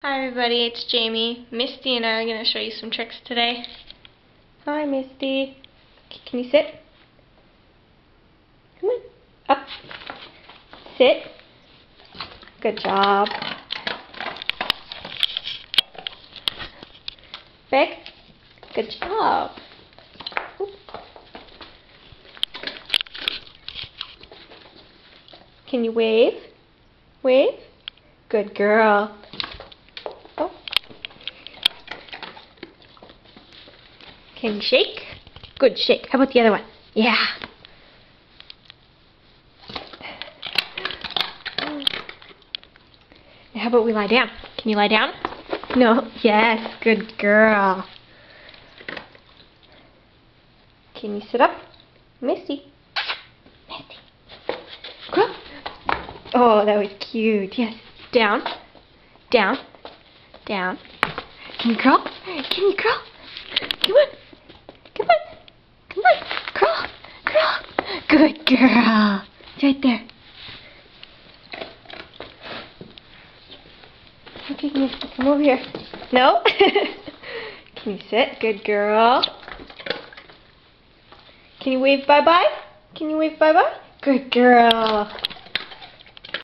Hi everybody, it's Jamie. Misty and I are going to show you some tricks today. Hi Misty. Can you sit? Come on. Up. Sit. Good job. Back. Good job. Oop. Can you wave? Wave. Good girl. Oh. Can you shake? Good shake. How about the other one? Yeah. How about we lie down? Can you lie down? No. Yes. Good girl. Can you sit up? Misty. Misty. Crawl. Oh, that was cute. Yes. Down. Down. Down. Can you crawl? Can you crawl? Come on. Come on. Come on. Crawl. Crawl. Good girl. It's right there. Okay, Misty, come over here. No? Can you sit? Good girl. Can you wave bye-bye? Can you wave bye-bye? Good girl.